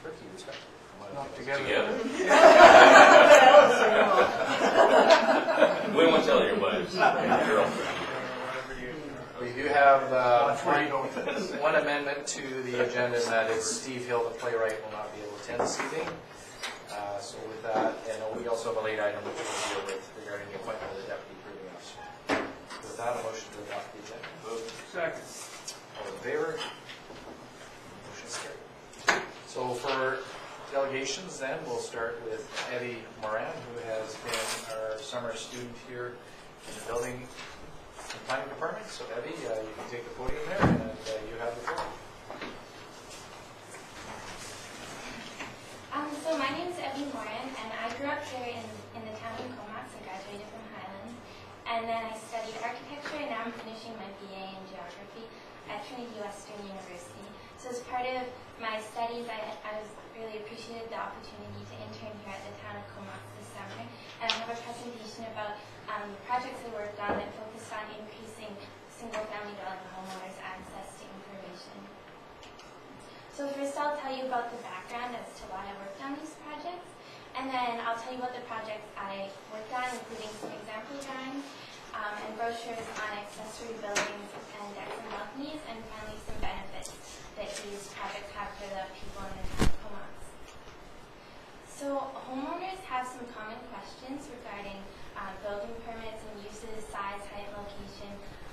Ricky, respect. Not together. We won't tell your wives. Your girlfriend. We do have Watch where you go with this. one amendment to the agenda, and that is Steve Hill, the playwright, will not be able to attend this evening. So with that, and we also have a late item which we'll deal with regarding the appointment of the deputy proving officer. With that, a motion to adopt the agenda. Second. All in favor? Motion is carried. So for delegations then, we'll start with Evie Moran, who has been our summer student here in the building and planning department. So Evie, you can take the podium there, and you have the floor. So my name is Evie Moran, and I grew up here in the town of Comox. I graduated from Highland, and then I studied architecture, and now I'm finishing my BA in geography at Trinity Western University. So as part of my studies, I was really appreciated the opportunity to intern here at the town of Comox this summer, and I have a presentation about projects I worked on that focused on increasing single-family dwelling homeowners' access to information. So first I'll tell you about the background as to why I worked on these projects, and then I'll tell you about the projects I worked on, including some example drawings and brochures on accessory buildings and decks and balconies, and finally some benefits that these projects have for the people in the town of Comox. So homeowners have some common questions regarding building permits and uses, size, height, location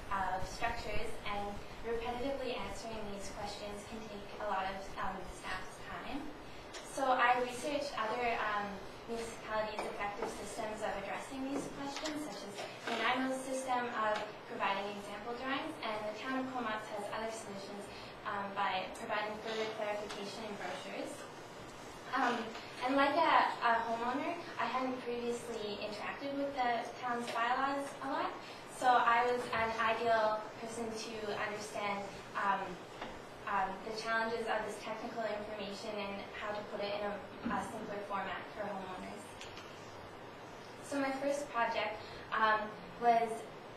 of structures, and repetitively answering these questions can take a lot of staff's time. So I researched other municipalities' effective systems of addressing these questions, such as the NIMO's system of providing example drawings, and the town of Comox has other solutions by providing further clarification in brochures. And like a homeowner, I hadn't previously interacted with the town's bylaws a lot, so I was an ideal person to understand the challenges of this technical information and how to put it in a simpler format for homeowners. So my first project was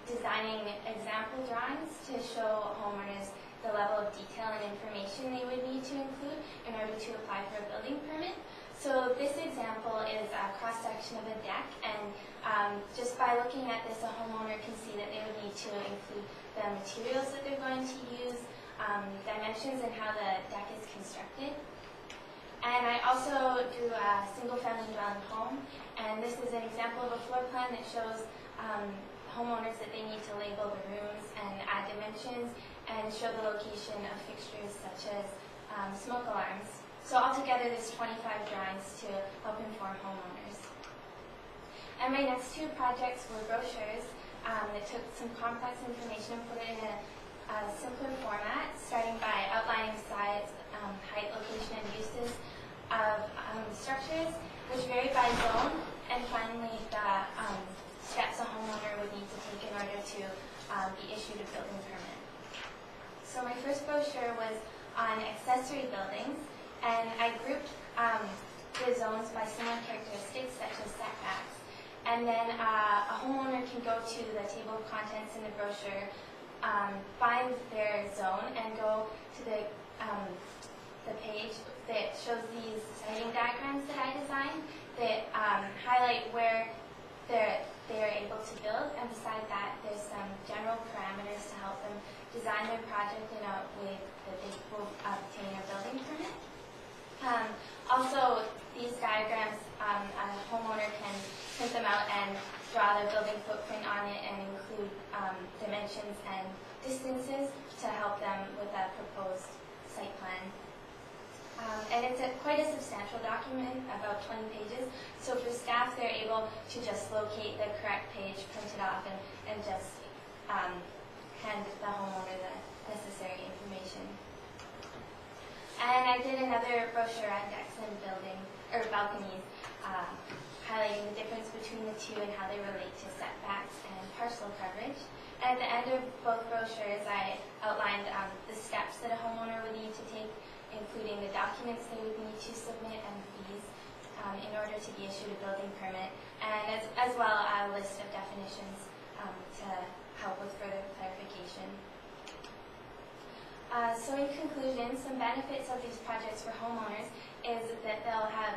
designing example drawings to show homeowners the level of detail and information they would need to include in order to apply for a building permit. So this example is a cross-section of a deck, and just by looking at this, a homeowner can see that they would need to include the materials that they're going to use, dimensions, and how the deck is constructed. And I also drew a single-family dwelling home, and this is an example of a floor plan that shows homeowners that they need to label the rooms and add dimensions and show the location of fixtures such as smoke alarms. So altogether, there's 25 drawings to help inform homeowners. And my next two projects were brochures that took some complex information and put it in a simpler format, starting by outlining size, height, location, and uses of structures, which vary by zone, and finally the steps a homeowner would need to take in order to be issued a building permit. So my first brochure was on accessory buildings, and I grouped the zones by similar characteristics such as setbacks. And then a homeowner can go to the table of contents in the brochure, find their zone, and go to the page that shows these siting diagrams that I designed that highlight where they're able to build. And beside that, there's some general parameters to help them design their project in a way that they will obtain a building permit. Also, these diagrams, a homeowner can print them out and draw their building footprint on it and include dimensions and distances to help them with a proposed site plan. And it's quite a substantial document, about 20 pages. So for staff, they're able to just locate the correct page, print it off, and just hand the homeowner the necessary information. And I did another brochure on decks and balconies, highlighting the difference between the two and how they relate to setbacks and parcel coverage. And at the end of both brochures, I outlined the steps that a homeowner would need to take, including the documents they would need to submit and fees in order to be issued a building permit, and as well a list of definitions to help with further clarification. So in conclusion, some benefits of these projects for homeowners is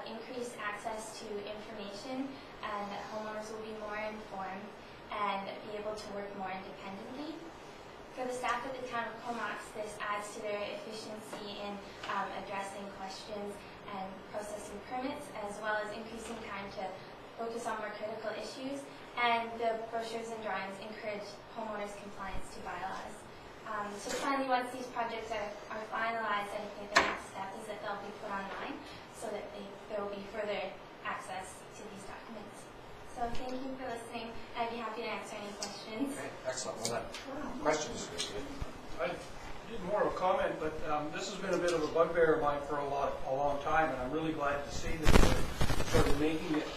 increased access to information, and that homeowners will be more informed and be able to work more independently. For the staff of the town of Comox, this adds to their efficiency in addressing questions and processing permits, as well as increasing time to focus on more critical issues. And the brochures and drawings encourage homeowners' compliance to bylaws. So finally, once these projects are finalized, I think the next step is that they'll be put online so that there will be further access to these documents. So thank you for listening. I'd be happy to answer any questions. Okay, excellent. Well done. Questions? I did more of a comment, but this has been a bit of a bugbear of mine for a long time, and I'm really glad to see that they're sort of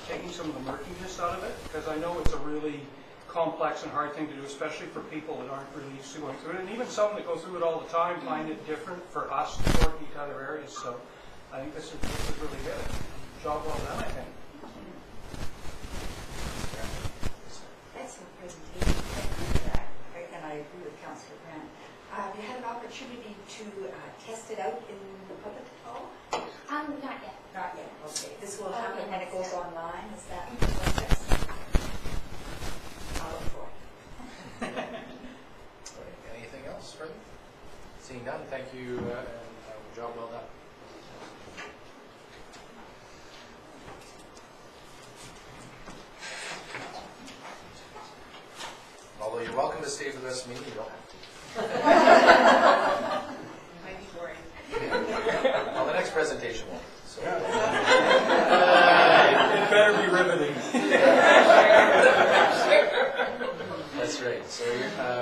taking some of the murkiness out of it, because I know it's a really complex and hard thing to do, especially for people that aren't really used to going through it, and even some that go through it all the time find it different for us to work in other areas. So I think this is really good. Job well done, I think. Excellent presentation. Thank you for that. And I agree with Councillor Grant. Have you had an opportunity to test it out in the public at all? Not yet. Not yet. Okay. This will happen Okay. when it goes online. Is that the process? I'll look for it. Anything else further? Seeing none, thank you, and job well done. Although you're welcome to stay for the rest of the meeting, you don't have to. Might be boring. Well, the next presentation won't. So. It better be riveting. That's right. So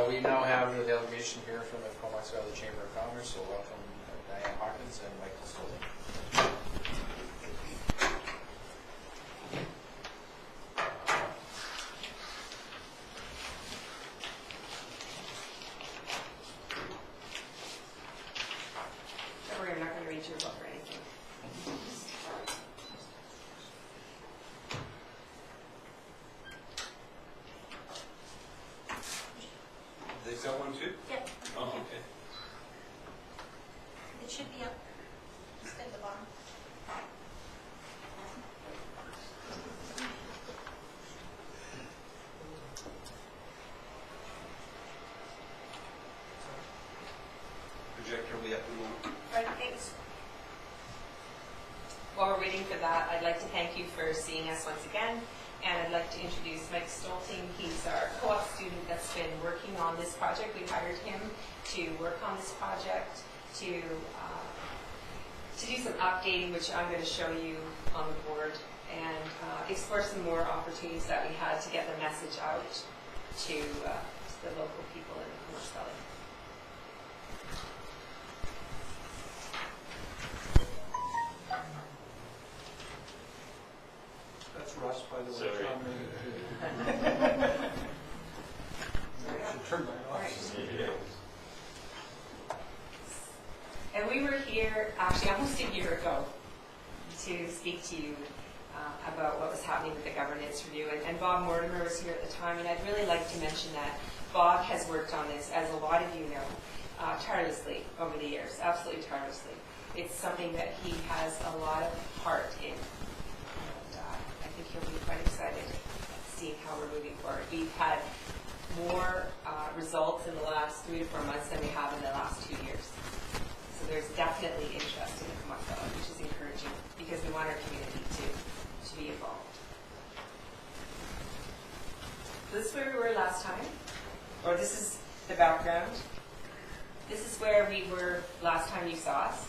we now have the delegation here from the Comox Valley Chamber of Commerce. So welcome Diane Hawkins and Michael Stolzen. I'm not going to read your book or anything. They've got one too? Yep. Oh, okay. It should be up just at the bottom. Projector, we have to move. Right, thanks. While we're waiting for that, I'd like to thank you for seeing us once again. And I'd like to introduce Mike Stolting. He's our co-op student that's been working on this project. We hired him to work on this project, to do some updating, which I'm going to show you on the board, and explore some more opportunities that we had to get the message out to the local people in Comox Valley. That's Russ, by the way. Sorry. I should turn my off. And we were here actually almost a year ago to speak to you about what was happening with the governance review. And Bob Mortimer was here at the time, and I'd really like to mention that Bob has worked on this, as a lot of you know, tirelessly over the years, absolutely tirelessly. It's something that he has a lot of heart in. And I think he'll be quite excited seeing how we're moving forward. We've had more results in the last 3 to 4 months than we have in the last 2 years. So there's definitely interest in the Comox Valley, which is encouraging because we want our community to be involved. So this is where we were last time, or this is the background. This is where we were last time you saw us.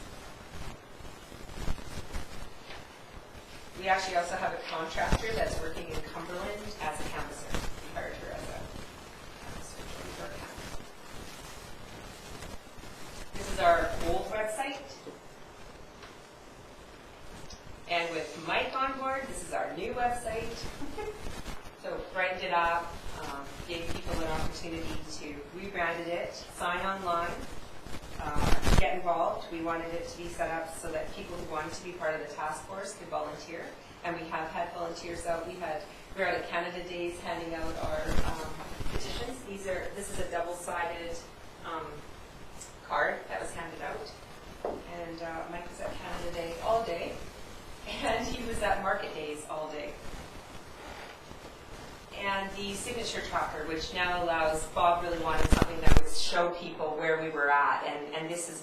We actually also have a contractor that's working in Cumberland as a canvasser. We hired her as a canvasser for our campus. This is our old website. And with Mike on board, this is our new website. So brightened it up, gave people an opportunity to rebranded it, sign online, get involved. We wanted it to be set up so that people who wanted to be part of the task force could volunteer. And we have had volunteers out. We're out at Canada Days handing out our petitions. This is a double-sided card that was handed out. And Mike was at Canada Day all day. and he was at Market Days all day. And the signature tracker, which now allows, Bob really wanted something that would show people where we were at, and this has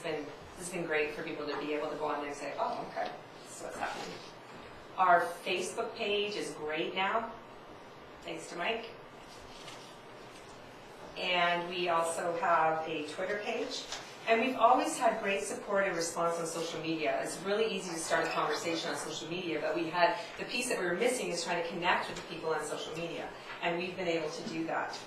been great for people to be able to go on there and say, oh, okay, this is what's happening. Our Facebook page is great now, thanks to Mike. And we also have a Twitter page. And we've always had great support and response on social media. It's really easy to start a conversation on social media, but the piece that we were missing is trying to connect with the people on social media. And we've been able to do that.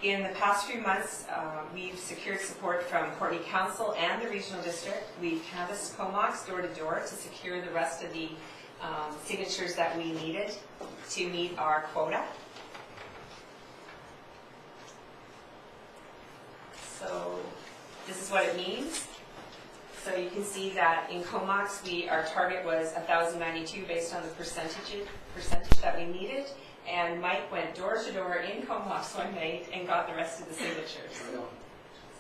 In the past few months, we've secured support from Courtenay Council and the Regional District. We've canvassed Comox door to door to secure the rest of the signatures that we needed to meet our quota. So this is what it means. So you can see that in Comox, our target was 1,092 based on the percentage that we needed. And Mike went door to door in Comox one night and got the rest of the signatures. So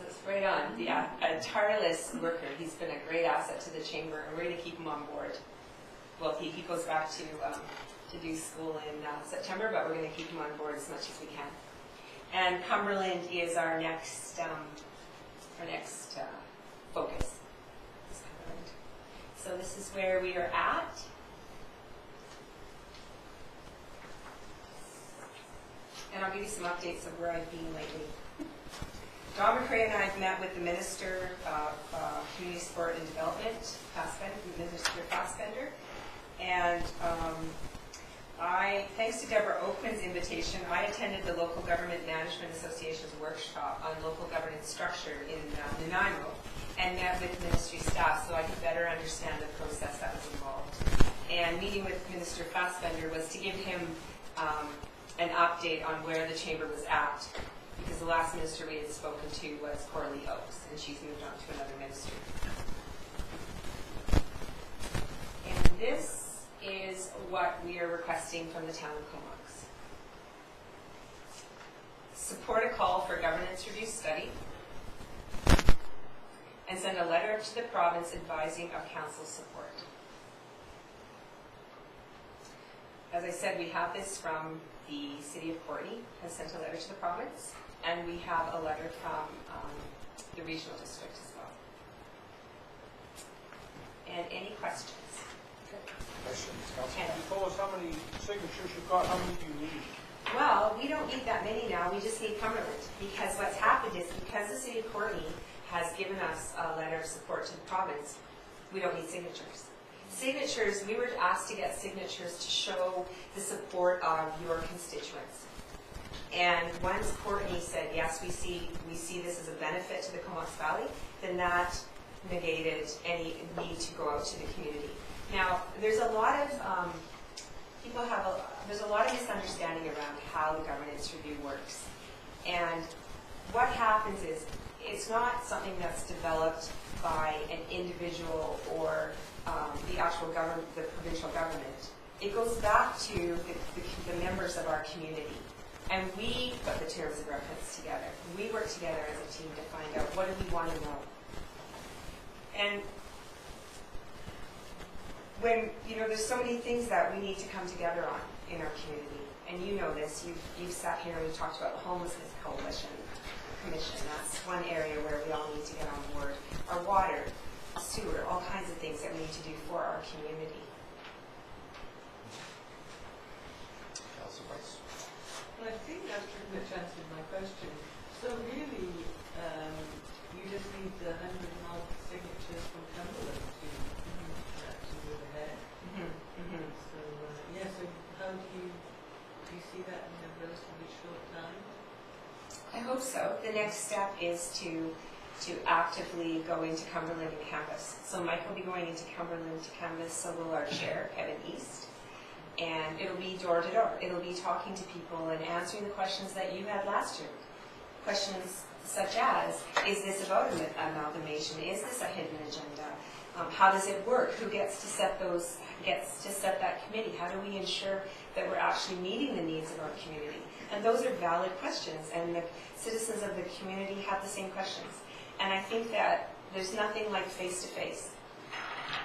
it's right on. Yeah, a tireless worker. He's been a great asset to the chamber, and we're going to keep him on board. Well, he goes back to do school in September, but we're going to keep him on board as much as we can. And Cumberland is our next focus. So this is where we are at. And I'll give you some updates of where I've been lately. Don McCrae and I have met with the Minister of Community Support and Development, Minister Fassbender, and thanks to Deborah Oakman's invitation, I attended the Local Government Management Association's workshop on local governance structure in Nanaimo and met with ministry staff so I could better understand the process that was involved. And meeting with Minister Fassbender was to give him an update on where the chamber was at, because the last minister we had spoken to was Coralie Oakes, and she's moved on to another ministry. And this is what we are requesting from the town of Comox. Support a call for governance review study and send a letter to the province advising of council support. As I said, we have this from the City of Courtenay, has sent a letter to the province, and we have a letter from the Regional District as well. And any questions? Questions, Can you tell us how many signatures you've got, how many do you need? Well, we don't need that many now, we just need Cumberland, because what's happened is because the City of Courtenay has given us a letter of support to the province, we don't need signatures. Signatures, we were asked to get signatures to show the support of your constituents. And once Courtenay said, yes, we see this as a benefit to the Comox Valley, then that negated any need to go out to the community. Now, there's a lot of there's a lot of misunderstanding around how the governance review works. And what happens is, it's not something that's developed by an individual or the actual government, the provincial government. It goes back to the members of our community. And we put the terms of reference together. We work together as a team to find out what do we want to know. And when, there's so many things that we need to come together on in our community. And you know this, you've sat here and we've talked about the Homelessness Coalition Commission. That's one area where we all need to get on board. Our water, sewer, all kinds of things that we need to do for our community. Well, I think that's pretty much answered my question. So really, you just need the 100 and odd signatures from Cumberland to move ahead. So, so how do you see that in a relatively short time? I hope so. The next step is to actively go into Cumberland and canvass. So Mike will be going into Cumberland to canvass, so will our chair, Kevin East. And it'll be door to door. It'll be talking to people and answering the questions that you had last year. Questions such as, is this about an amalgamation? Is this a hidden agenda? How does it work? Who gets to set that committee? How do we ensure that we're actually meeting the needs of our community? And those are valid questions, and the citizens of the community have the same questions. And I think that there's nothing like face-to-face.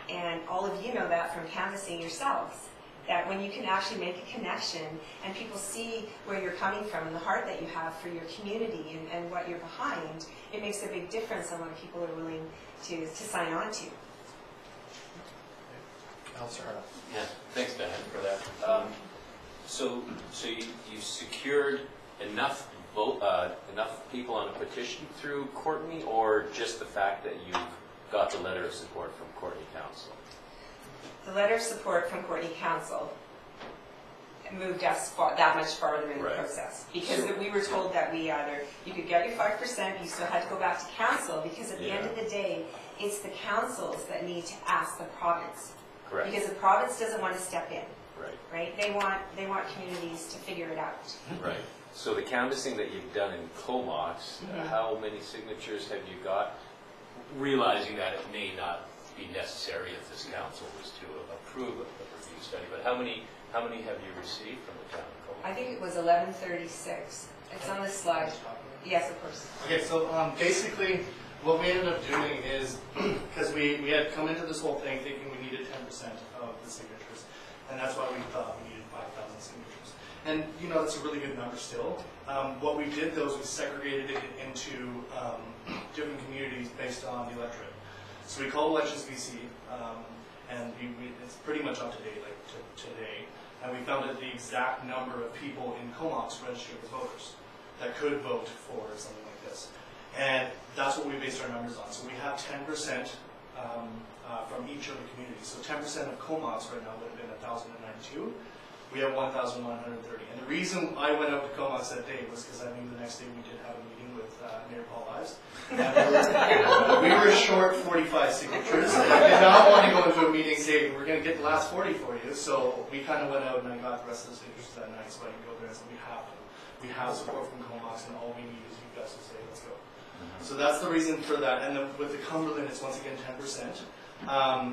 And all of you know that from canvassing yourselves, that when you can actually make a connection and people see where you're coming from and the heart that you have for your community and what you're behind, it makes a big difference on what people are willing to sign on to. Councillor Arnold. Yeah, thanks, Ben, for that. So you secured enough enough people on a petition through Courtney, or just the fact that you got the letter of support from Courtney Council? The letter of support from Courtney Council moved us that much farther in the Right. process. Because So- we were told that you could get your 5%, you still had to go back to council, because at the end of the day, it's the councils that need to ask the province. Correct. Because the province doesn't want to step in, Right. right? They want communities to figure it out. Right. So the canvassing that you've done in Comox, how many signatures have you got? Realizing that it may not be necessary if this council was to approve of the review study, but how many have you received from the town of Comox? I think it was 1136. It's on the slide. Yes, of course. Okay, so basically, what we ended up doing is, because we had come into this whole thing thinking we needed 10% of the signatures, and that's why we thought we needed 5,000 signatures. And, you know, that's a really good number still. What we did, though, is we segregated it into different communities based on the electorate. So we called Elections BC, and it's pretty much up to date, like today. And we found that the exact number of people in Comox registered as voters that could vote for something like this. And that's what we based our numbers on. So we have 10% from each of the communities. So 10% of Comox right now would have been 1,092. We have 1,130. And the reason I went out to Comox that day was because I knew the next day we did have a meeting with Mayor Paul Ives. And we were short 45 signatures. I did not want to go into a meeting saying, we're going to get the last 40 for you. So we kind of went out and I got the rest of the signatures that night so I could go there and say, we have them. We have support from Comox and all we need is you guys to say, let's go. So that's the reason for that. And then with the Cumberland, it's once again 10%.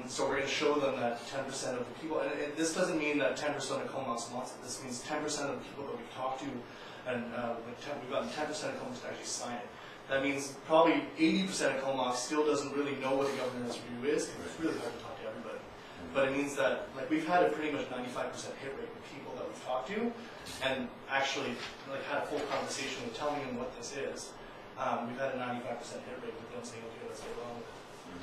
So we're going to show them that 10% of the people, and this doesn't mean that 10% of Comox wants it. This means 10% of the people that we've talked to, and we've gotten 10% of Comox to actually sign it. That means probably 80% of Comox still doesn't really know what the governor's review is, because it's really hard to talk to everybody. But it means that like we've had a pretty much 95% hit rate with people that we've talked to, and actually like had a full conversation with telling them what this is. We've had a 95% hit rate with them saying, okay, let's get along with it.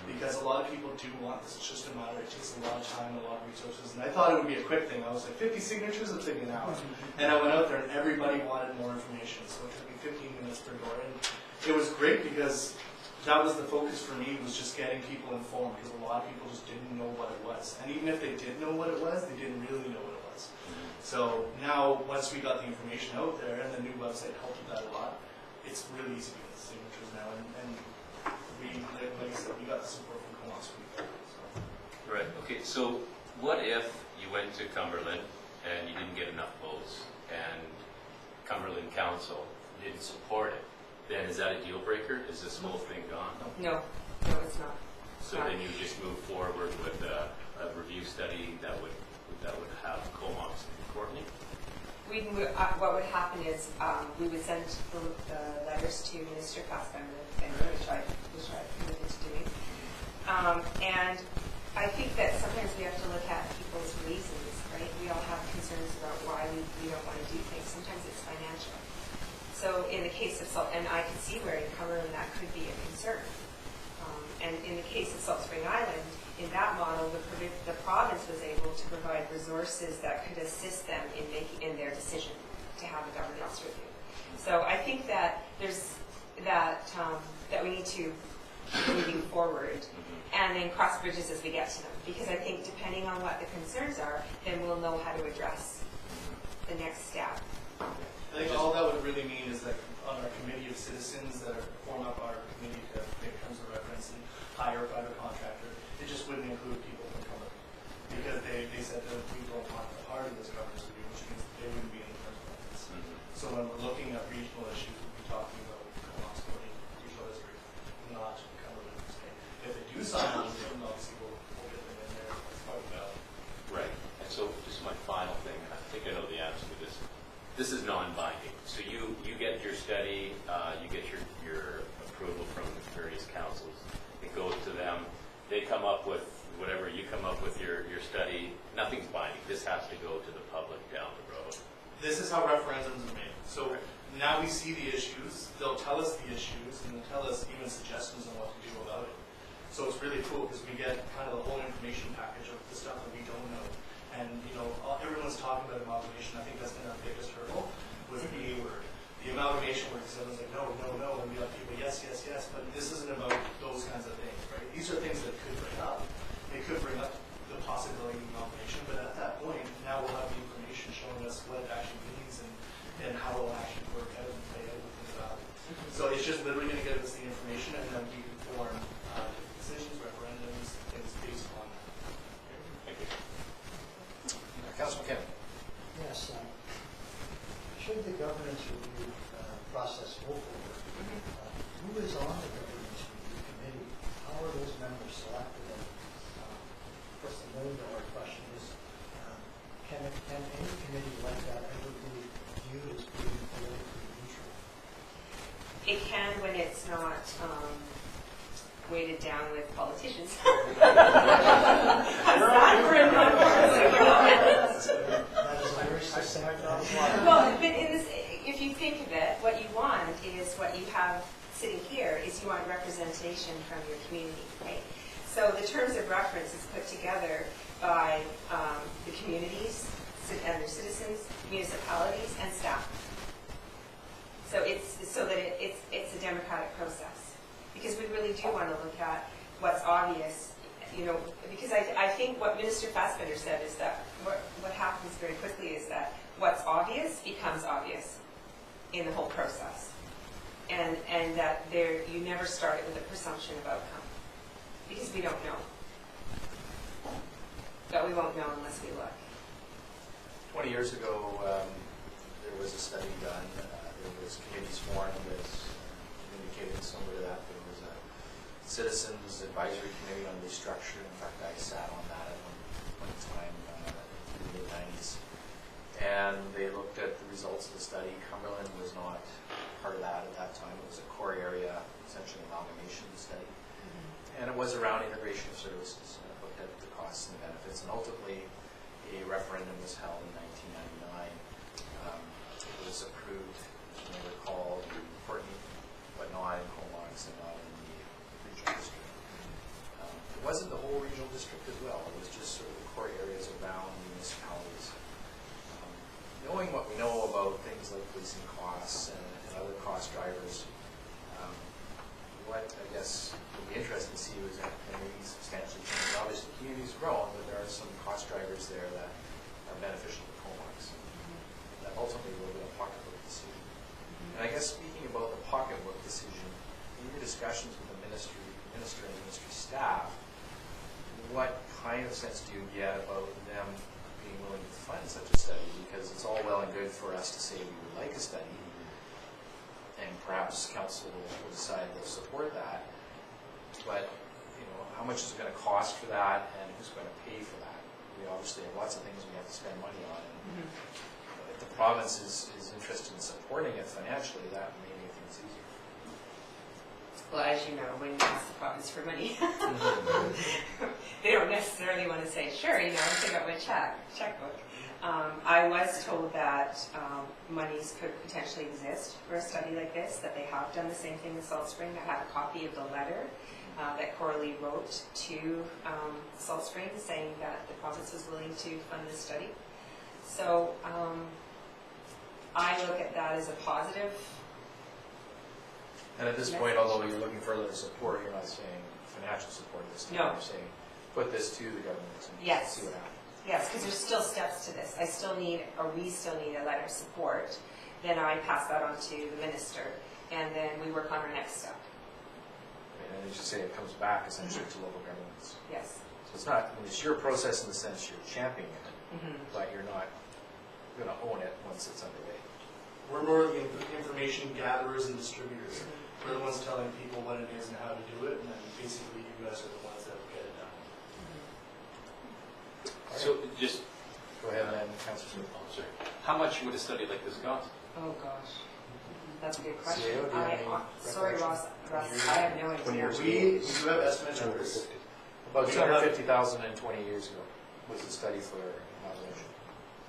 Because a lot of people do want this. It's just a matter, it takes a lot of time and a lot of resources. And I thought it would be a quick thing. I was like, 50 signatures, it'll take me an hour. And I went out there and everybody wanted more information. So it took me 15 minutes per door. And it was great because that was the focus for me, was just getting people informed, because a lot of people just didn't know what it was. And even if they did know what it was, they didn't really know what it was. So now, once we got the information out there, and the new website helped with that a lot, it's really easy to get the signatures now. And we, like I said, we got the support from Comox. Right, okay, so what if you went to Cumberland and you didn't get enough votes and Cumberland Council didn't support it? Then is that a deal breaker? Is this whole thing gone? No, it's not. So then you just move forward with a review study that would have Comox and Courtney? What would happen is we would send the letters to Minister Fassbender, which I committed to doing. And I think that sometimes we have to look at people's reasons, right? We all have concerns about why we don't want to do things. Sometimes it's financial. So in the case of Salt, and I can see where in Cumberland that could be a concern. And in the case of Salt Spring Island, in that model, the province was able to provide resources that could assist them in their decision to have a governance review. So I think that there's that we need to keep moving forward and then cross bridges as we get to them. Because I think depending on what the concerns are, then we'll know how to address the next step. I think all that would really mean is that on our committee of citizens that form up our committee to make terms of reference and hire a private contractor, it just wouldn't include people from Cumberland. Because they said that we don't want a part of this governance review, which means they wouldn't be in the terms of reference. So when we're looking at regional issues, we'll be talking about Comox County, regional district, not Cumberland. If they do sign on, then obviously we'll get them in there as part of that. Right. And so just my final thing, and I think I know the answer to this. This is non-binding. So you get your study, you get your approval from the various councils. It goes to them. They come up with whatever you study, nothing's binding, this has to go to the public down the road. This is how referendums are made. So now we see the issues, they'll tell us the issues, and they'll tell us even suggestions on what to do about it. So it's really cool because we get kind of the whole information package of the stuff that we don't know. And, you know, everyone's talking about amalgamation. I think that's been our biggest hurdle was the A word. The amalgamation word, because everyone's like, no, no, no, and we have people, yes, yes, yes, but this isn't about those kinds of things, right? These are things that could bring up. It could bring up the possibility of amalgamation, but at that point, now we'll have the information showing us what it actually means and how it will actually work out and play out within the valley. So it's just literally going to give us the information, and then we can form decisions, referendums, things based on that. Thank you. Councilor McKinnon. Yes, should the governance review process go forward, who is on the governance review committee? How are those members selected? And, of course, the million-dollar question is, can any committee like that ever be viewed as being politically neutral? It can when it's not weighted down with politicians. That is a very succinct answer. Well, but in this, if you think of it, what you want is what you have sitting here is you want representation from your community, right? So the terms of reference is put together by the communities and their citizens, municipalities, and staff. So it's so that it's a democratic process. Because we really do want to look at what's obvious, you know, because I think what Minister Fassbender said is that what happens very quickly is that what's obvious becomes obvious in the whole process. And that you never start it with a presumption of outcome. Because we don't know. But we won't know unless we look. 20 years ago, there was a study done. There was committees formed as indicated somewhere that there was a citizens advisory committee on restructure. In fact, I sat on that at one time in the mid-90s. And they looked at the results of the study. Cumberland was not part of that at that time. It was a core area, essentially amalgamation study. And it was around integration of services. And it looked at the costs and the benefits. And ultimately, a referendum was held in 1999. It was approved, as you may recall, in Courtney, but not in Comox and not in the regional district. It wasn't the whole regional district as well. It was just sort of the core areas around municipalities. Knowing what we know about things like policing costs and other cost drivers, what I guess would be interesting to see was that maybe substantially change. Obviously, the community's grown, but there are some cost drivers there that are beneficial to Comox. That ultimately will be a pocketbook decision. And I guess speaking about the pocketbook decision, in your discussions with the minister and ministry staff, what kind of sense do you get about them being willing to fund such a study? Because it's all well and good for us to say we would like a study, and perhaps council will decide to support that. But you know, how much is it going to cost for that, and who's going to pay for that? We obviously have lots of things we have to spend money on. And if the province is interested in supporting it financially, that may make things easier. Well, as you know, when you ask the province for money, they don't necessarily want to say, sure, you know, take out my checkbook. I was told that monies could potentially exist for a study like this, that they have done the same thing in Salt Spring. I have a copy of the letter that Coralie wrote to Salt Spring saying that the province was willing to fund this study. So I look at that as a positive. And at this point, although you're looking for a little support, you're not saying financial support this time. No. You're saying put this to the government and Yes. see what happens. Yes, because there's still steps to this. We still need a letter of support. Then I pass that on to the minister, and then we work on our next step. And as you say, it comes back essentially to local governments. Yes. So it's not, I mean, it's your process in the sense you're championing it, but you're not going to own it once it's underway. We're more the information gatherers and distributors. We're the ones telling people what it is and how to do it, and then basically you guys are the ones that will get it done. So just, Go ahead then, Councilor Smith. oh, sorry. How much would a study like this cost? Oh, gosh. That's a good question. CEO, do you have any Sorry, recollection? Russ, I have no idea. years We do have estimate numbers. About 250,000 and 20 years ago. was the study for amalgamation?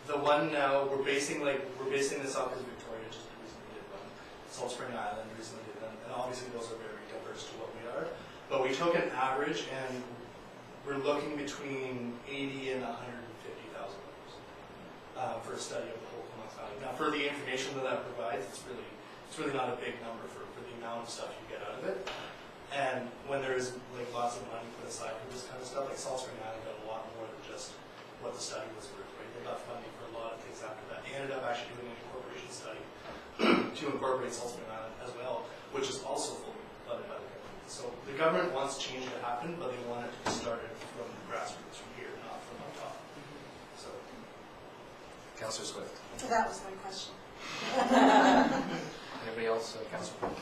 The one now, we're basing this off because Victoria just recently did one. Salt Spring Island recently did one, and obviously those are very diverse to what we are. But we took an average, and we're looking between 80 and 150,000 members for a study of the whole Comox Valley. Now, for the information that provides, it's really not a big number for the amount of stuff you get out of it. And when there is like lots of money put aside for this kind of stuff, like Salt Spring Island got a lot more than just what the study was worth, right? They got funding for a lot of things after that. They ended up actually doing an incorporation study to incorporate Salt Spring Island as well, which is also fully funded by the government. So the government wants change to happen, but they want it to be started from the grassroots from here, not from on top. So, Councillor Swift. So that was my question. Anybody else? Councillor?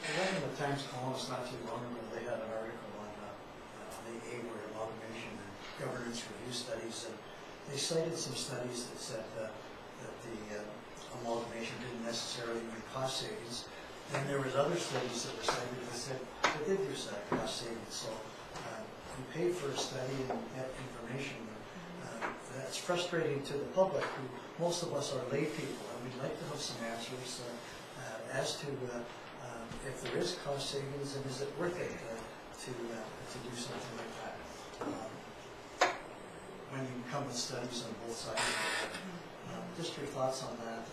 I read in the Times Column not too long ago, they had an article on the A-word amalgamation and governance review studies, and they cited some studies that said that the amalgamation didn't necessarily bring cost savings. And there was other studies that were cited that said it did do cost savings. So we paid for a study and get information. That's frustrating to the public, who most of us are lay people, and we'd like to have some answers as to if there is cost savings, and is it worth it to do something like that. When you come with studies on both sides of it. Just your thoughts on that,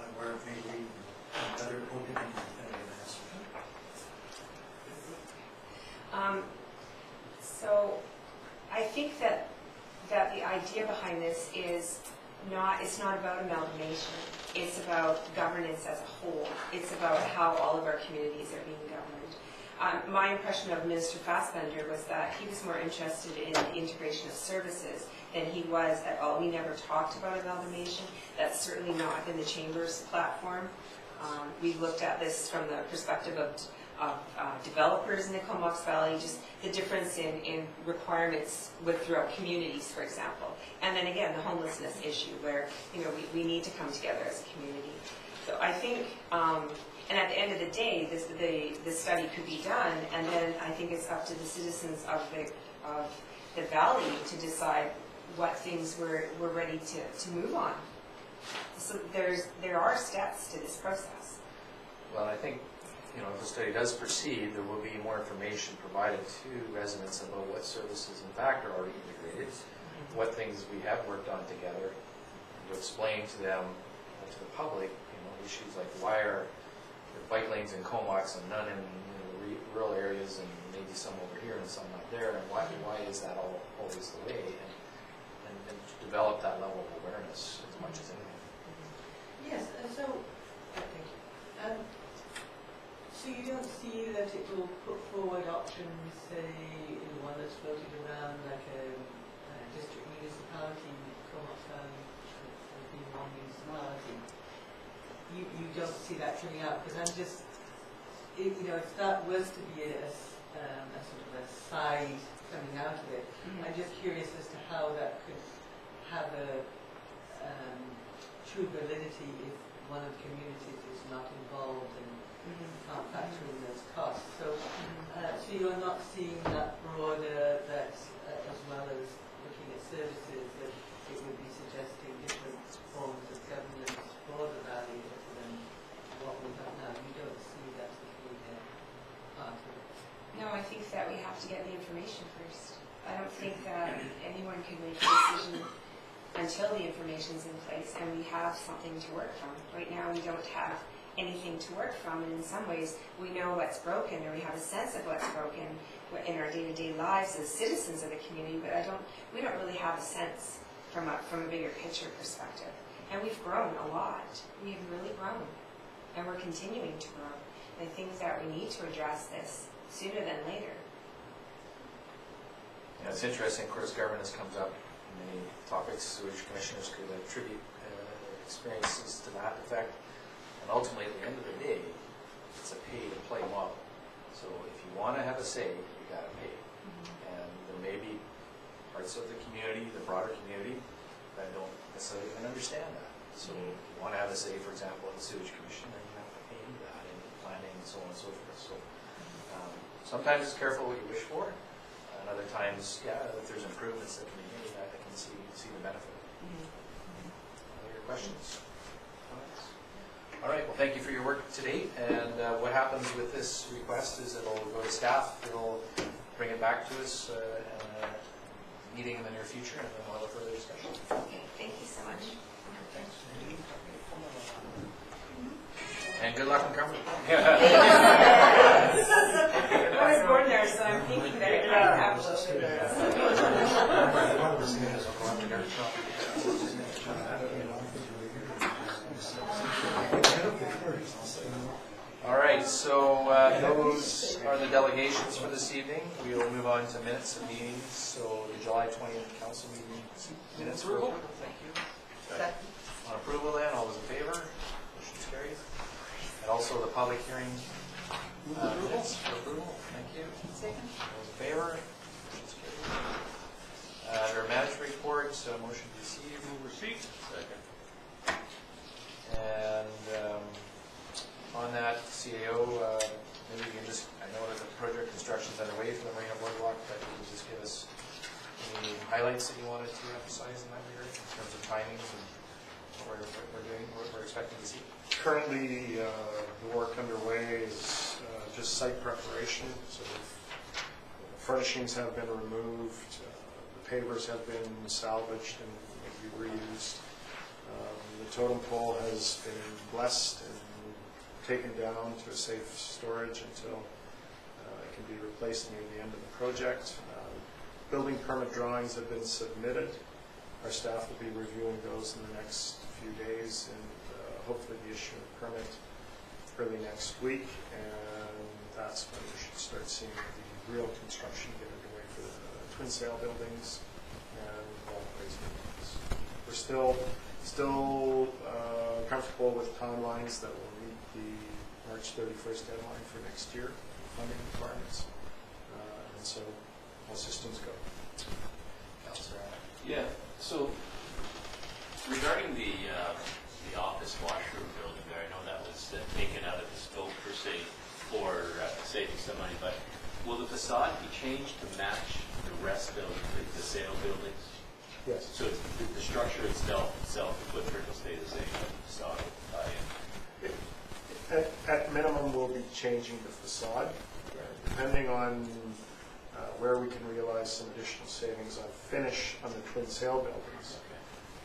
and where it may lead, and whether it will give any definitive answer. So I think that the idea behind this is it's not about amalgamation. It's about governance as a whole. It's about how all of our communities are being governed. My impression of Minister Fassbender was that he was more interested in the integration of services than he was at all. We never talked about amalgamation. That's certainly not in the Chamber's platform. We looked at this from the perspective of developers in the Comox Valley, just the difference in requirements throughout communities, for example. And then again, the homelessness issue, where we need to come together as a community. So I think, and at the end of the day, the study could be done, and then I think it's up to the citizens of the valley to decide what things we're ready to move on. So there are steps to this process. Well, I think, if the study does proceed, there will be more information provided to residents about what services in fact are already integrated, what things we have worked on together, to explain to them, to the public, issues like why are there bike lanes in Comox and none in rural areas, and maybe some over here and some not there, and why is that always the way, and to develop that level of awareness as much as anything. Yes, so, thank you. So you don't see that it will put forward options, say, one that's floated around, like a district municipality, Comox Valley, being one municipality. You don't see that coming out, because I'm just, if that was to be a sort of a side coming out of it, I'm just curious as to how that could have a true validity if one of the communities is not involved and can't factor in those costs. So, so you're not seeing that broader, that as well as looking at services, that it would be suggesting different forms of governance for the valley than what we have now. You don't see that as being a part of it. No, I think that we have to get the information first. I don't think that anyone can make a decision until the information's in place and we have something to work from. Right now we don't have anything to work from, and in some ways we know what's broken, or we have a sense of what's broken in our day-to-day lives as citizens of the community, but we don't really have a sense from a bigger picture perspective. And we've grown a lot. We have really grown, and we're continuing to grow. And I think that we need to address this sooner than later. Yeah, it's interesting, of course, governance comes up in many topics. Sewage commissioners could attribute experiences to that effect. And ultimately, at the end of the day, it's a pay-to-play model. So if you want to have a say, you got to pay. And there may be parts of the community, the broader community, that don't necessarily even understand that. So if you want to have a say, for example, in the sewage commission, then you have to pay into that, and planning and so on and so forth. So sometimes it's careful what you wish for, and other times, yeah, if there's improvements that can be made, see the benefit. Any other questions? Comments? All right, well, thank you for your work to date, and what happens with this request is it'll go to staff, it'll bring it back to us in a meeting in the near future, and then we'll have a further discussion. Okay, thank you so much. And good luck in Cumberland. I was born there, so I'm thinking that it might have a little bit All right, so those are the delegations for this evening. We will move on to minutes of meetings. So the July 20th council meeting minutes for approval. Thank you. On approval then, all those in favor? Motion's carried. And also the public hearing minutes for approval. Thank you. Second. All those in favor? Motion's carried. Our management report, motion to receive. Move receipt. Second. And on that, CAO, maybe you can just, I know that the project construction is underway for the Marina Boardwalk, but you can just give us any highlights that you wanted to emphasize in that regard in terms of timings and what we're doing, what we're expecting to see. Currently, the work underway is just site preparation. So furnishings have been removed, the pavers have been salvaged and maybe reused. The totem pole has been blessed and taken down to a safe storage until it can be replaced near the end of the project. Building permit drawings have been submitted. Our staff will be reviewing those in the next few days and hopefully be issuing a permit early next week. And that's when we should start seeing the real construction get underway for the twin sail buildings and walkways. We're still comfortable with timelines that will meet the March 31st deadline for next year, funding requirements. And so all systems go. Councillor Allen. Yeah, so regarding the office washroom building there, I know that was taken out of the scope per se for saving some money, but will the facade be changed to match the rest of the sale buildings? Yes. So it's the structure itself, the footprint will stay the same, but the facade will tie in? At minimum, we'll be changing the facade, depending on where we can realize some additional savings on finish on the twin sail buildings.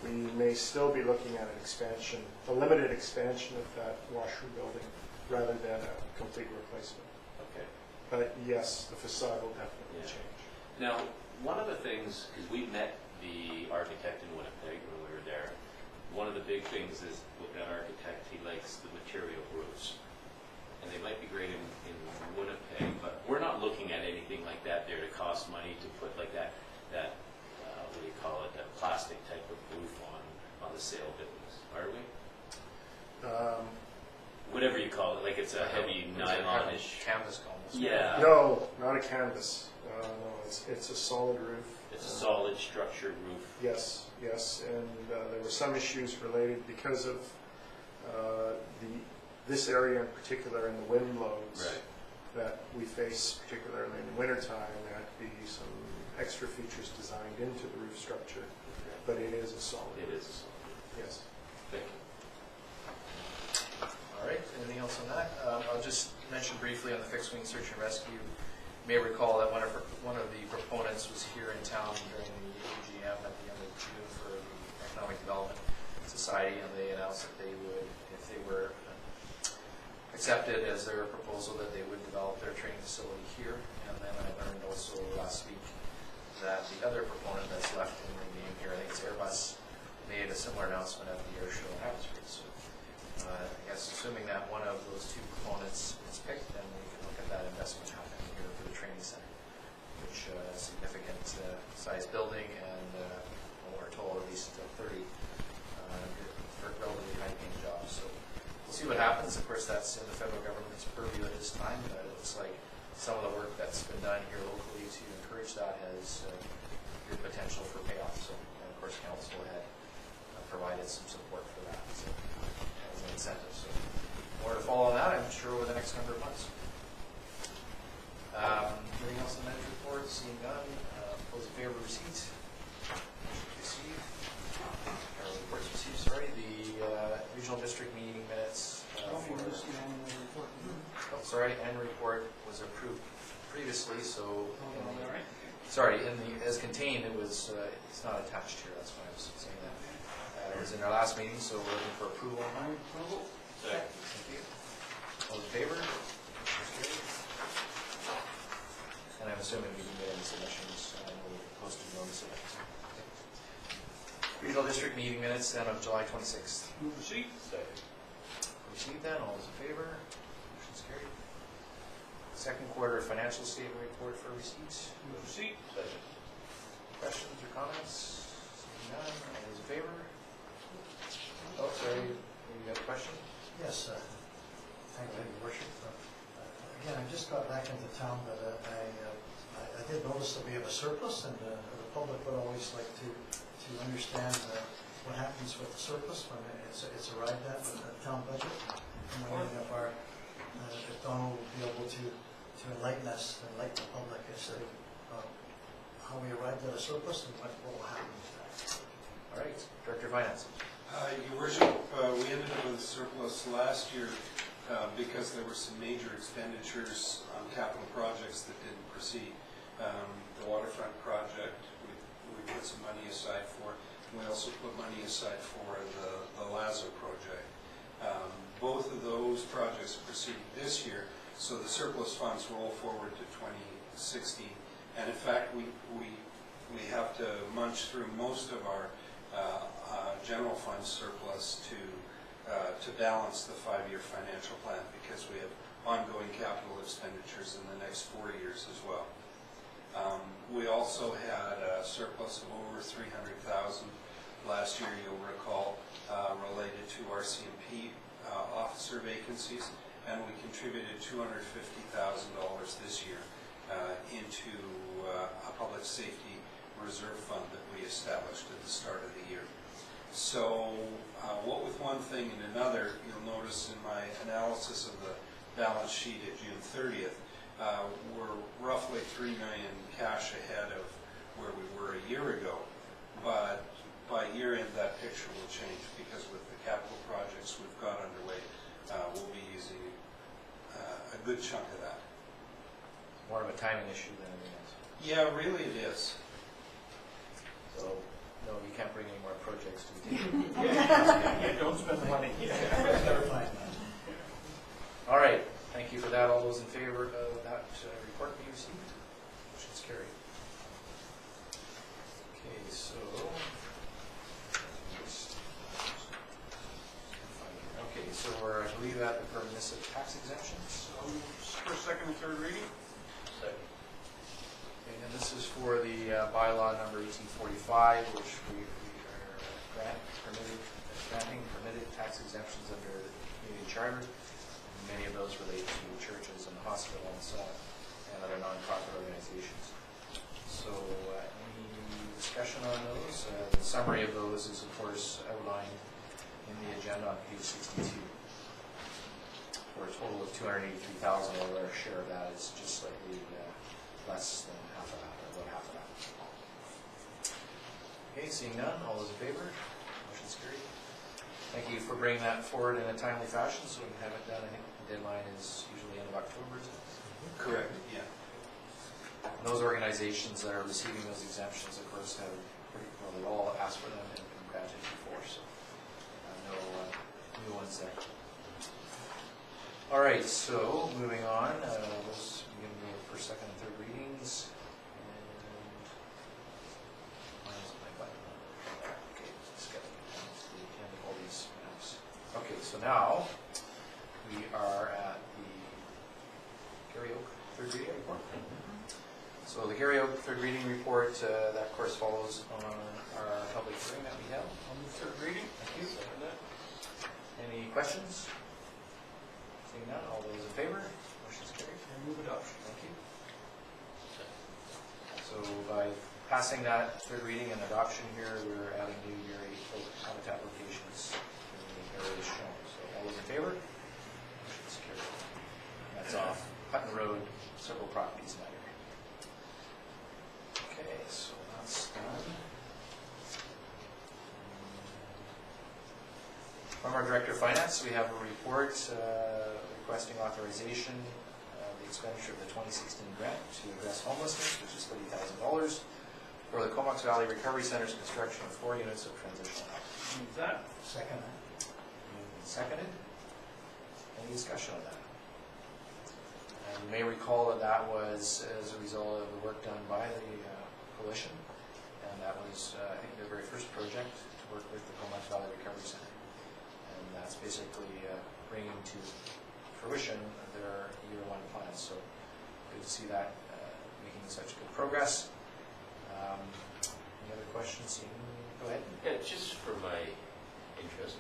We may still be looking at an expansion, a limited expansion of that washroom building, rather than a complete replacement. Okay. But yes, the facade will definitely Yeah. change. Now, one of the things, because we met the architect in Winnipeg when we were there, one of the big things is with that architect, he likes the material roofs. And they might be great in Winnipeg, but we're not looking at anything like that there to cost money to put like that what do you call it, that plastic type of roof on the sail buildings, are we? Whatever you call it, like it's a heavy nylonish. Canvas almost. Yeah. No, not a canvas. No, it's a solid roof. It's a solid structured roof. Yes, yes, and there were some issues related because of this area in particular and the wind loads that we face, particularly in the wintertime. There had to be some extra features designed into the roof structure, but it is a solid It roof. is a solid roof. Yes. Thank you. All right, anything else on that? I'll just mention briefly on the fixed wing search and rescue. You may recall that one of the proponents was here in town during the AGM at the end of June for the Economic Development Society, and they announced that they would, if they were accepted as their proposal, that they would develop their training facility here. And then I learned also last week that the other proponent that's left in the game here, I think it's Airbus, made a similar announcement at the air show in Abbotsford. So I guess assuming that one of those two components is picked, then we can look at that investment happening here for the training center, which is a significant size building, and we're told at least 30 for relatively high-paying jobs. So we'll see what happens. Of course, that's in the federal government's purview at this time, but it looks like some of the work that's been done here locally to encourage that has good potential for payoff. So, and of course, council had provided some support for that, so as an incentive. So more to follow on that, I'm sure, over the next number of months. Anything else on the manager's report? Seeing none, those in favor of receipts? Motion maintained, it was, it's not attached here, that's why I was saying that. It was in our last meeting, so we're looking for approval. Approval? Thank you. All in favor? Motion carried. And I'm assuming we can get any submissions, we'll post a notice of it. Regional District meeting minutes then of July 26th. Move receipt? Second. Received then, all those in favor? Motion's carried. Second quarter financial statement report for receipts. Move receipt? Second. Questions or comments? Seeing none, all those in favor? Oh, sorry, you got a question? Yes, thank you, Your Worship. Again, I just got back into town, but I did notice that we have a surplus, and the public would always like to understand what happens with the surplus when it's arrived at with the town budget. I'm wondering if Donald will be able to enlighten us, enlighten the public as to how we arrived at a surplus and what will happen with that. All right, Director of Finance. Your Worship, we ended up with a surplus last year because there were some major expenditures on capital projects that didn't proceed. The waterfront project, we put some money aside for. We also put money aside for the Lazo project. Both of those projects are proceeding this year, so the surplus funds roll forward to 2016. And in fact, we have to munch through most of our general fund surplus to balance the 5-year financial plan, because we have ongoing capital expenditures in the next 4 years as well. We also had a surplus of over $300,000 last year, you'll recall, related to our CMP officer vacancies, and we contributed $250,000 this year into a public safety reserve fund that we established at the start of the year. So what with one thing and another, you'll notice in my analysis of the balance sheet at June 30th, we're roughly $3 million cash ahead of where we were a year ago. But by year end, that picture will change, because with the capital projects we've got underway, we'll be using a good chunk of that. More of a timing issue than anything else. Yeah, really it is. So, no, you can't bring any more projects to the table. Yeah, don't spend the money. Clarifying that. All right, thank you for that. All those in favor of that report be received? Motion's carried. Okay, so... Okay, so we're, I believe, at the permissive tax exemptions. First, second, and third reading? Second. Okay, and this is for the bylaw number 1845, which we are granting permitted tax exemptions under the community charter. Many of those relate to churches and hospitals and other nonprofit organizations. So any discussion on those? The summary of those is, of course, outlined in the agenda on page 62. For a total of $283,000, although our share of that is just slightly less than half of that, or about half of that. Okay, seeing none, all those in favor? Motion's carried. Thank you for bringing that forward in a timely fashion, so we can have it done. I think the deadline is usually end of October, is it? Correct, yeah. And those organizations that are receiving those exemptions, of course, have well, they've all asked for them and been granted before, so no new ones there. All right, so moving on, let's begin the first, second, and third readings. And where's my button? Okay, just get to the end of all these maps. Okay, so now we are at the Gary Oak third reading report. So the Gary Oak third reading report, that of course follows on our public hearing that we held. I'll move third reading. Thank you. Any questions? Seeing none, all those in favor? Motion's carried. And move adoption. Thank you. So by passing that third reading and adoption here, we're adding new Gary Oak habitat locations in the areas shown. So all those in favor? Motion's carried. That's off Putnam Road, several properties in that area. Okay, so that's done. From our Director of Finance, we have a report requesting authorization of the expenditure of the 2016 grant to address homelessness, which is $30,000. for the Comox Valley Recovery Center's construction of 4 units of transitional housing. Move that. Second. Moved and seconded. Any discussion on that? And you may recall that that was as a result of the work done by the coalition, and that was, I think, their very first project to work with the Comox Valley Recovery Center. And that's basically bringing to fruition their year 1 plans. So good to see that making such good progress. Any other questions? Go ahead. Yeah, just for my interest.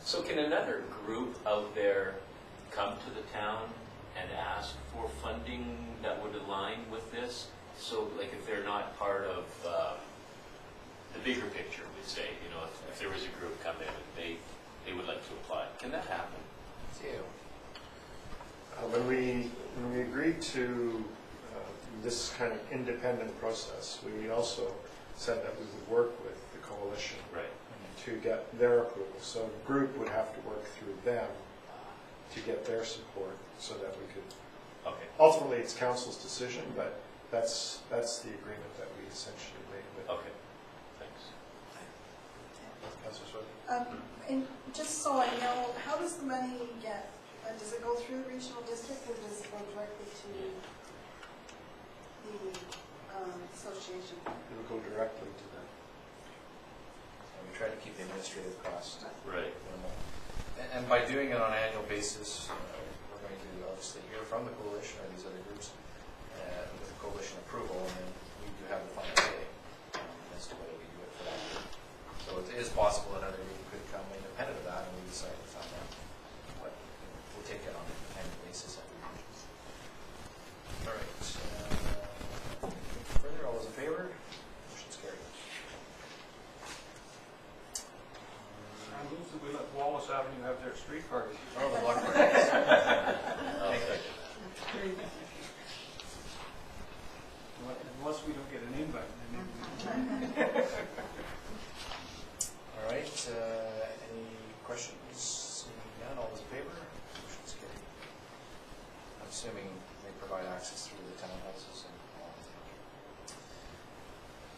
So can another group out there come to the town and ask for funding that would align with this? So like if they're not part of the bigger picture, we'd say, you know, if there was a group come in and they would like to apply, can that happen? When we agreed to this kind of independent process, we also said that we would work with the coalition Right. to get their approval. So the group would have to work through them to get their support so that we could, Okay. ultimately it's council's decision, but that's the agreement that we essentially made with. Okay. Thanks. Councilor Swift? And just so I know, how does the money get, does it go through the regional district or does it go directly to the association? It would go directly to them. And we try to keep the administrative costs Right. minimal. And by doing it on an annual basis, we're going to obviously hear from the coalition or these other groups with the coalition approval, and then we do have the final say as to whether we do it for that year. So it is possible another group could come independent of that, and we decide to fund them. But we'll take it on an annual basis every year. All right. Further, all those in favor? Motion's carried. I move that we let Wallace Avenue have their street party. Oh, the block parties. Unless we don't get an invite. then All right, any questions? Seeing none, all those in favor? Motion's carried. I'm assuming they provide access through the townhouses and all.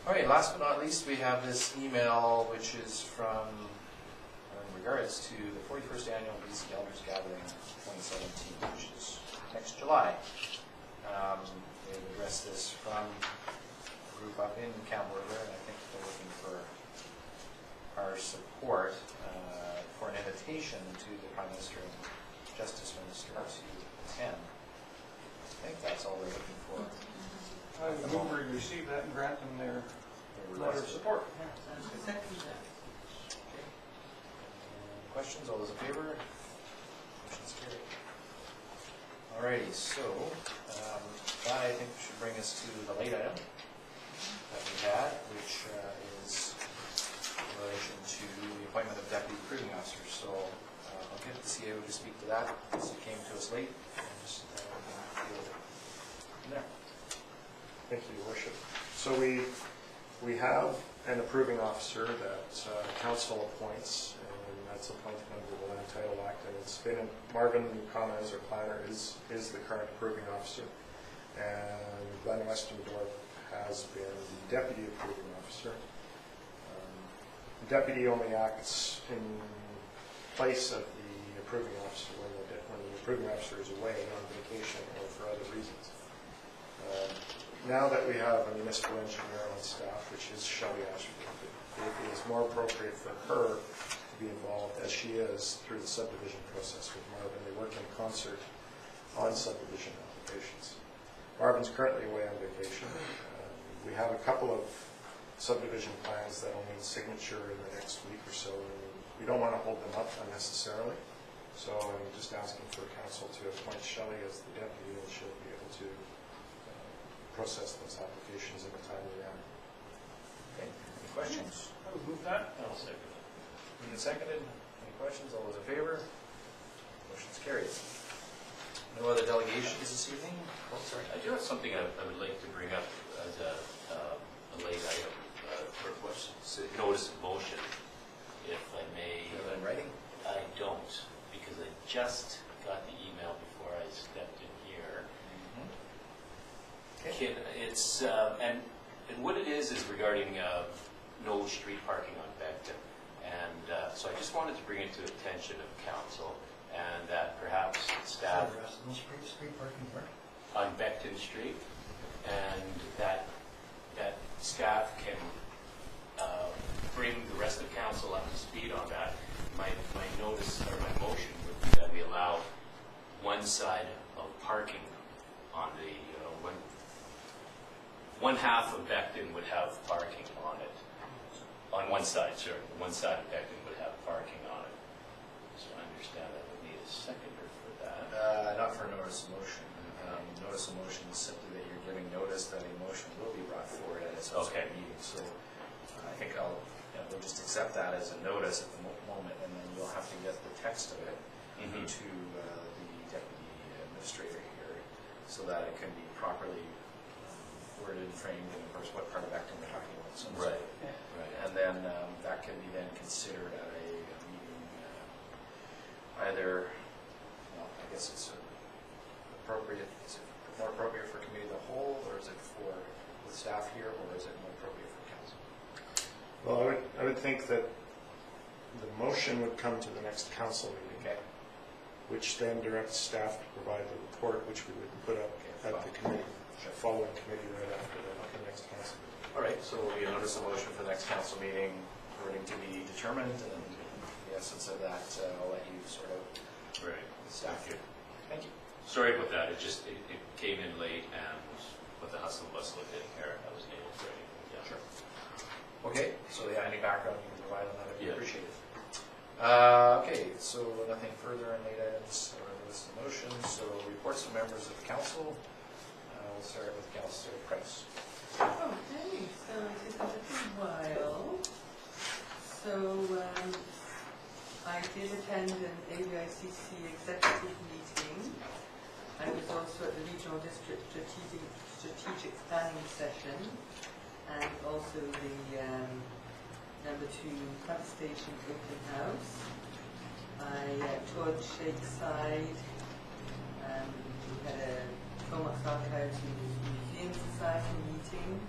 All right, last but not least, we have this email which is from, in regards to the 41st Annual BC Elders Gathering 2017, which is next July. They've addressed this from a group up in Kamloops, and I think they're looking for our support for an invitation to the Prime Minister and Justice Minister to attend. I think that's all they're looking for. I would move we receive that and grant them their letter of support. Questions? All those in favor? Motion's carried. Alrighty, so that I think should bring us to the late item that we had, which is in relation to the appointment of deputy approving officers. So I'll get the CAO to speak to that, since it came to us late, and just deal with it from there. Thank you, Your Worship. So we have an approving officer that council appoints, and that's appointed under the Land Title Act, and it's been Marvin Connes, our planner, is the current approving officer, and Glenn Westendorf has been the deputy approving officer. The deputy only acts in place of the approving officer when the approving officer is away on vacation or for other reasons. Now that we have a municipal engineer on staff, which is Shelley Ashford, it is more appropriate for her to be involved, as she is, through the subdivision process with Marvin. They work in concert on subdivision applications. Marvin's currently away on vacation. We have a couple of subdivision plans that will need signature in the next week or so, and we don't want to hold them up unnecessarily. So I'm just asking for council to appoint Shelley as the deputy, and she'll be able to process those applications in a timely manner. Okay, any questions? I would move that. I'll second it. Moved and seconded. Any questions? All those in favor? Motion's carried. No other delegations this evening? Oh, sorry. I do have something I would like to bring up as a late item for notice of motion, if I may. Do you have it in writing? I don't, because I just got the email before I stepped in here. Okay. It's, and And what it is regarding no street parking on Beckton. And so I just wanted to bring it to the attention of council and that perhaps staff No street parking where? on Beckton Street, and that staff can bring the rest of council up to speed on that. My notice or my motion would be that we allow one side of parking on the one half of Beckton would have parking on it. On one side, sure. One side of Beckton would have parking on it. So I understand that we need a seconder for that. Not for notice of motion. Notice of motion is simply that you're giving notice that a motion will be brought forward at a subsequent meeting. So I think we'll just accept that as a notice at the moment, and then you'll have to get the text of it to the deputy administrator here so that it can be properly worded and framed, and of course what part of Beckton we're talking about. So Right. And then that can be then considered at a meeting, either, well, I guess it's appropriate, is it more appropriate for committee of the whole, or is it for the staff here, or is it more appropriate for council? Well, I would think that the motion would come to the next council meeting, Okay. which then directs staff to provide the report, which we would put up at the committee, following committee right after the next council. All right, so we'll be a notice of motion for the next council meeting, wording to be determined, and the essence of that, I'll let you sort out Right. with staff here. Thank you. Sorry about that. It just it came in late, and with the hustle and bustle of getting here, I wasn't able to do anything. Yeah. Sure. Okay, so yeah, any background you can provide on that, I'd be Yeah. appreciated. Okay, so nothing further on late items or list of motions, so reports from members of council. We'll start with Councillor Price. Okay, so it is a little while. So I did attend an AVICC executive meeting. I was also at the Regional District Strategic Planning session, and also the number 2 pump station open house. I toured Shakeside. We had a Comox Archives Museum Society meeting.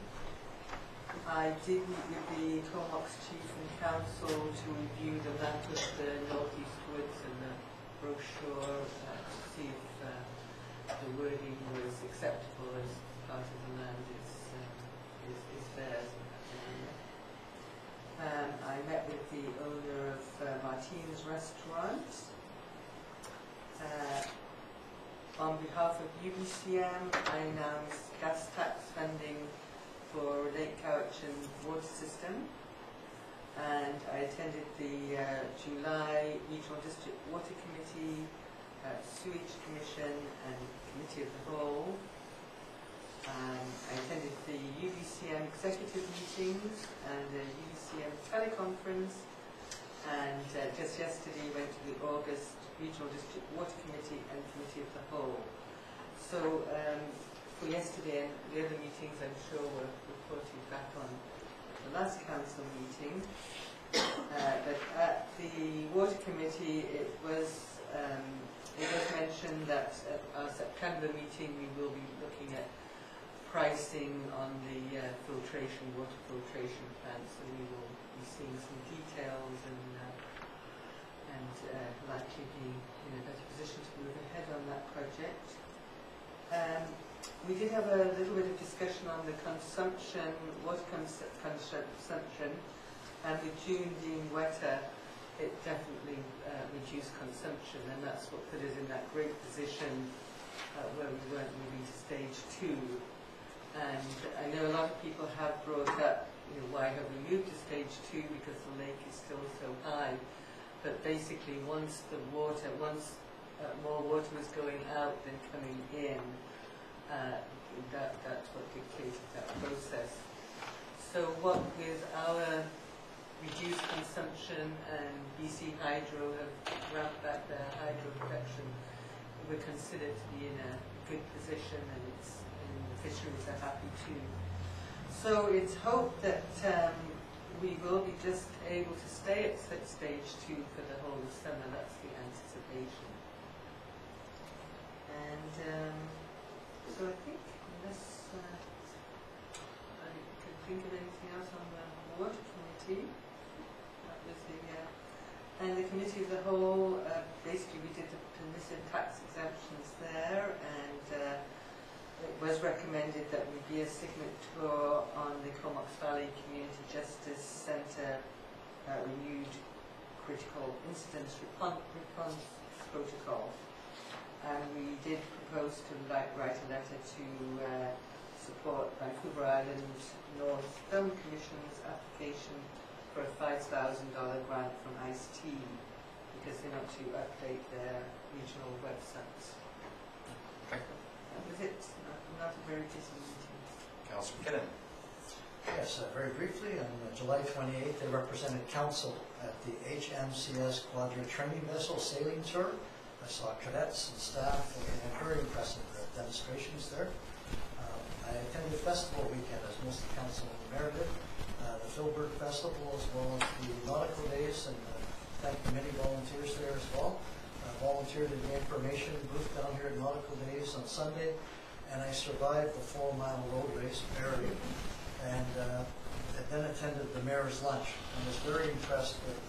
I did meet with the Comox Chief and Council to review the map of the Northeast Woods and the brochure to see if the wording was acceptable as part of the land is theirs. I met with the owner of Martina's Restaurant. On behalf of UBCM, I announced gas tax funding for Lake Cowichan water system, and I attended the July Regional District Water Committee, Sewage Commission and Committee of the Whole. I attended the UBCM executive meetings and the UBCM teleconference, and just yesterday went to the August Regional District Water Committee and Committee of the Whole. So for yesterday and the other meetings, I'm sure we're reporting back on the last council meeting. But at the Water Committee, it was mentioned that at our September meeting we will be looking at pricing on the water filtration plant, so we will be seeing some details and likely be in a better position to move ahead on that project. We did have a little bit of discussion on the water consumption, and with June being wetter, it definitely reduced consumption, and that's what put us in that great position where we weren't moving to stage 2. And I know a lot of people have brought up, why have we moved to stage 2, because the lake is still so high. But basically, once more water was going out than coming in, that's what dictated that process. So what with our reduced consumption and BC Hydro have ramped back their hydro production, we're considered to be in a good position, and the fisheries are happy too. So it's hoped that we will be just able to stay at stage 2 for the whole of summer. That's the anticipation. And so I think unless I could think of anything else on the water committee. That was the, and the committee as a whole, basically we did the permissive tax exemptions there, and it was recommended that we be a signature on the Comox Valley Community Justice Centre renewed critical incident response protocol. And we did propose to write a letter to support Vancouver Island North Film Commission's application for a $5,000 grant from ICE-T because they want to update their regional websites. Okay. That was it. Not a very busy meeting. Councillor McKinnon. Yes, very briefly, on July 28th, they represented council at the HMCS Quadra Training Vessel Sailing Tour. I saw cadets and staff and very impressive demonstrations there. I attended the festival weekend, as most of the council and the mayor did, the Philbert Festival as well as the Nautical Days, and thank the many volunteers there as well. Volunteered in the information booth down here at Nautical Days on Sunday, and I survived the 4-mile road race barely, and then attended the mayor's lunch and was very impressed with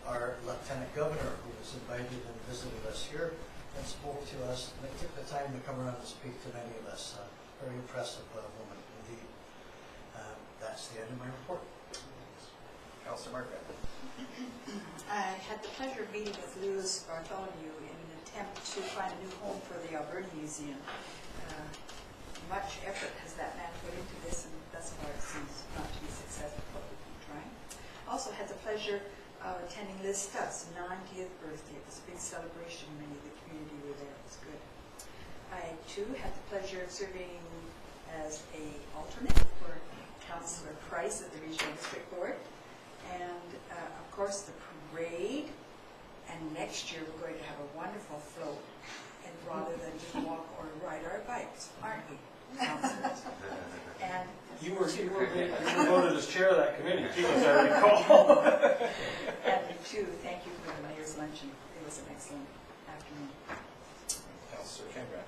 our Lieutenant Governor, who was invited and visited us here and spoke to us. They took the time to come around and speak to many of us. Very impressive woman indeed. That's the end of my report. Councillor Margaret. I had the pleasure of meeting with Louis Bartholomew in an attempt to find a new home for the Alberta Museum. Much effort has that man put into this, and thus far it seems not to be successful, but we keep trying. Also had the pleasure of attending Liz Stubbs' 90th birthday. It was a big celebration. Many of the community were there. It was good. I, too, had the pleasure of serving as an alternate for Councillor Price at the Regional District Board. And, of course, the parade. And next year we're going to have a wonderful float. And rather than just walk or ride our bikes, aren't we, councillors? And You were voted as chair of that committee, too, as I recall. and too, thank you for the mayor's luncheon. It was an excellent afternoon. Councillor Kingrad.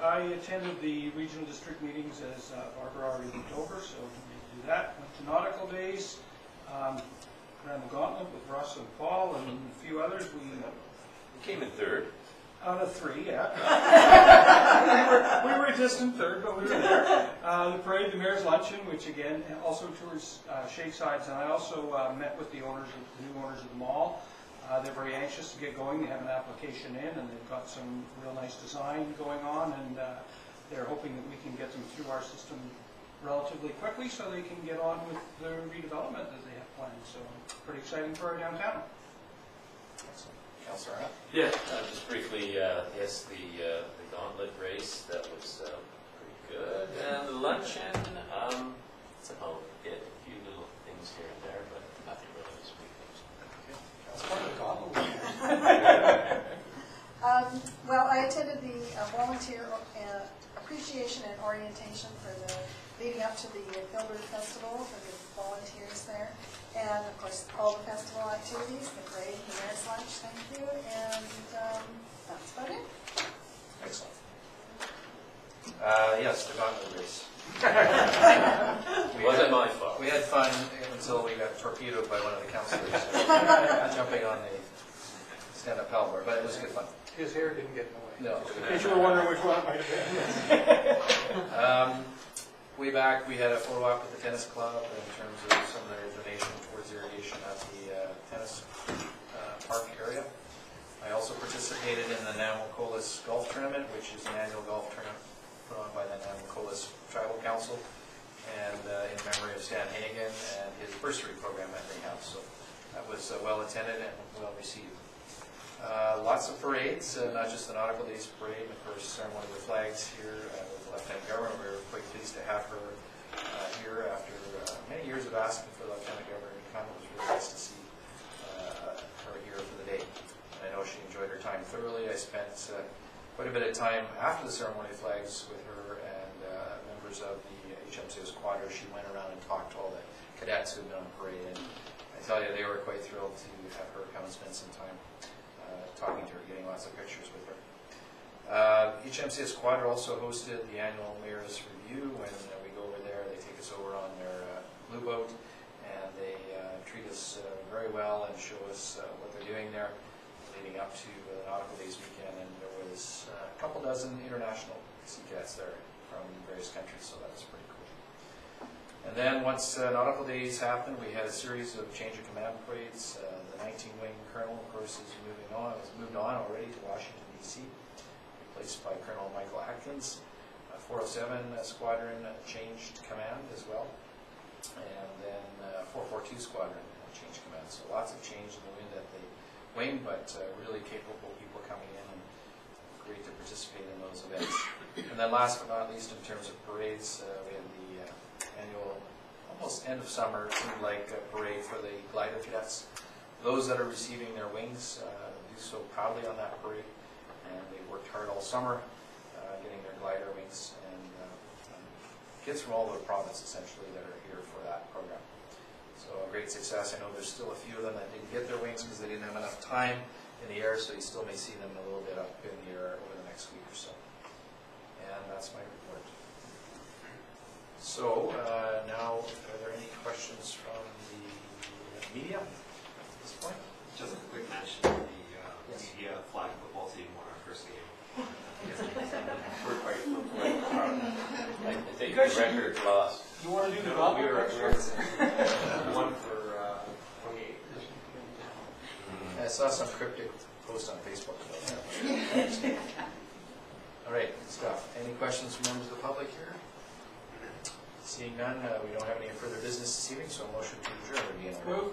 I attended the regional district meetings as Barbara already went over, so we do that. Went to Nautical Days, ran the gauntlet with Russ and Paul and a few others. We Came in third. out of 3, yeah. we were a distant third, but we were there. The parade, the mayor's luncheon, which again also tours Shakesides, and I also met with the new owners of the mall. They're very anxious to get going. They have an application in, and they've got some real nice design going on, and they're hoping that we can get them through our system relatively quickly so they can get on with the redevelopment that they have planned. So pretty exciting for our downtown. Excellent. Councillor Arnott. Yeah, just briefly, yes, the gauntlet race, that was pretty good. And the luncheon, it's about it, a few little things here and there, but nothing really this week. Well, I attended the volunteer appreciation and orientation for the leading up to the Philbert Festival for the volunteers there. And of course, all the festival activities, the parade, the mayor's lunch, thank you. And that's about it. Excellent. Yes, the gauntlet race. Wasn't my fault. We had fun until we got torpedoed by one of the councillors jumping on the stand-up paddleboard, but it was good fun. His hair didn't get in the way. No. In case you were wondering which one it might have been. Way back, we had a photo op with the tennis club in terms of some of their donation towards irrigation at the tennis park area. I also participated in the Namaquolas Golf Tournament, which is an annual golf tournament put on by the Namaquolas Tribal Council, and in memory of Stan Hagen and his bursary program that they have. So that was well attended and well received. Lots of parades, not just the Nautical Days parade, and of course ceremony with flags here with the Lieutenant Governor. We were quite pleased to have her here after many years of asking for the Lieutenant Governor to come. It was really nice to see her here for the day. And I know she enjoyed her time thoroughly. I spent quite a bit of time after the ceremony of flags with her and members of the HMCS Quadra. She went around and talked to all the cadets who had been on the parade, and I tell you, they were quite thrilled to have her come and spend some time talking to her, getting lots of pictures with her. HMCS Quadra also hosted the annual Mayor's Review when we go over boats over on their blue boat, and they treat us very well and show us what they're doing there leading up to the Nautical Days weekend, and there was a couple dozen international Sea Cadets there from various countries, so that was pretty cool. And then once Nautical Days happened, we had a series of change of command parades. The 19-wing colonel, of course, has moved on already to Washington, D.C., replaced by Colonel Michael Atkins. 407 Squadron changed command as well, and then 442 Squadron changed command. So lots of change in the wind at the wing, but really capable people coming in, and great to participate in those events. And then last but not least, in terms of parades, we had the annual, almost end of summer, it seemed like a parade for the glider cadets. Those that are receiving their wings do so proudly on that parade, and they worked hard all summer getting their glider wings, and kids from all over the province essentially that are here for that program. So a great success. I know there's still a few of them that didn't get their wings because they didn't have enough time in the air, so you still may see them a little bit up in the air over the next week or so. And that's my report. So now, are there any questions from the media at this point? Just a quick mention, the media flag football team won our first game. We're quite I think the record lost. You want to do the No, golf? we were one for 28. I saw some cryptic post on Facebook about that. All right, good stuff. Any questions from members of the public here? Seeing none, we don't have any further business this evening, so a motion to adjourn would be in order.